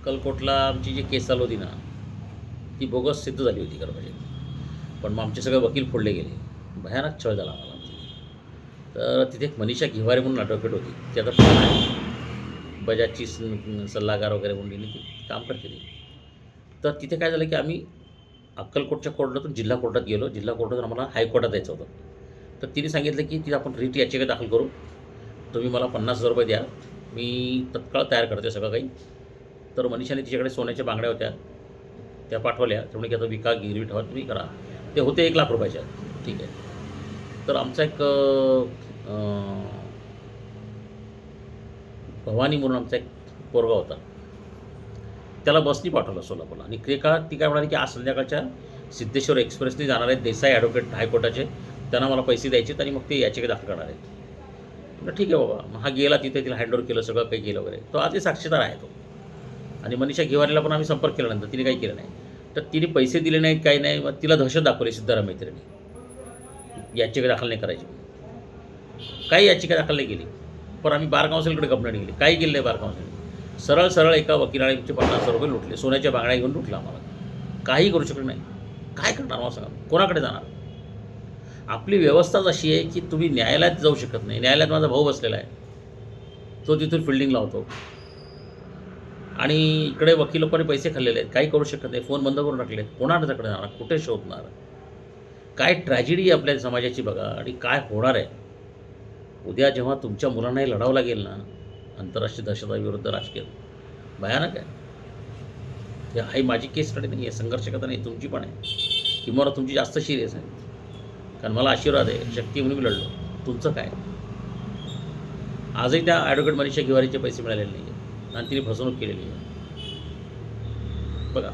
अक्कलकोटला आमची जी केस चालू होती ना, ती बोगस सिद्ध झाली होती खरं म्हणजे. पण मग आमचे सगळे वकील फोडले गेले. भयानक छळ झाला आम्हाला. तर तिथे एक मनीषा घिवारे म्हणून ॲडव्होकेट होती, ती आता पण आहे बजाजची सल्लागार वगैरे म्हणून ती काम करते ती. तर तिथे काय झालं की आम्ही अक्कलकोटच्या कोर्टातून जिल्हा कोर्टात गेलो. जिल्हा कोर्टातून आम्हाला हायकोर्टात यायचं होतं. तर तिने सांगितलं की ती आपण रिट याचिका दाखल करू, तुम्ही मला 50,000 रुपये द्या, मी तत्काळ तयार करते सगळं काही. तर मनीषाने तिच्याकडे सोन्याच्या बांगड्या होत्या, त्या पाठवल्या. त्यामुळे की आता विका गिरवी ठेवा, तुम्ही करा. ते होते 1,00,000 रुपयाच्या. ठीक आहे. तर आमचा एक भवानी म्हणून आमचा एक पोरगा होता, त्याला बसनी पाठवलं सोलापूरला. आणि ती काय म्हणाली की आज संध्याकाळच्या सिद्धेश्वर एक्सप्रेसने जाणार आहेत देसाई ॲडव्होकेट हायकोर्टाचे, त्यांना मला पैसे द्यायचे आणि मग ते याचिका दाखल करणार आहेत. म्हटलं ठीक आहे बाबा. मग हा गेला तिथे, तिला हँडओव्हर केलं, सगळं काही केलं वगैरे. तो आधी साक्षीदार आहे तो. आणि मनीषा घिवारीला पण आम्ही संपर्क केल्यानंतर तिने काही केलं नाही. तर तिने पैसे दिले नाहीत, काही नाही. मग तिला दहशत दाखवली सिद्धाराम मैत्रिणी, याचिका दाखल नाही करायची. काही याचिका दाखल नाही केली. पण आम्ही बार काउन्सिलकडे कंप्लेंट केली, काही केलं नाही बार काउन्सिल. सरळ एका वकिलाने 50,000 रुपये लुटले, सोन्याच्या बांगड्या घेऊन लुटला आम्हाला. काही करू शकले नाही. काय करणार मला सांगा, कोणाकडे जाणार? आपली व्यवस्थाच अशी आहे की तुम्ही न्यायालयात जाऊ शकत नाही. न्यायालयात माझा भाऊ बसलेला आहे, तो तिथून फिल्डिंग लावतो. आणि इकडे वकील लोकांनी पैसे खाल्लेले आहेत, काही करू शकत नाही. फोन बंद करून टाकले. कोणाकडे जाणार, कुठे शोधणार? काय ट्रॅजेडी आहे आपल्या समाजाची बघा. आणि काय होणार आहे उद्या जेव्हा तुमच्या मुलांनाही लढावं लागेल ना, आंतरराष्ट्रीय दहशतवादाविरुद्ध राजकीय भयानक आहे. ही माझी केस स्टडी नाही आहे, संघर्ष कथा नाही, तुमची पण आहे. किंवा तुमची जास्त सिरियस आहे, कारण मला आशीर्वाद आहे, शक्ती म्हणून मी लढलो. तुमचं काय? आजही त्या ॲडव्होकेट मनीषा घिवारीचे पैसे मिळालेले नाही आहेत आणि तिने फसवणूक केलेली आहे बघा.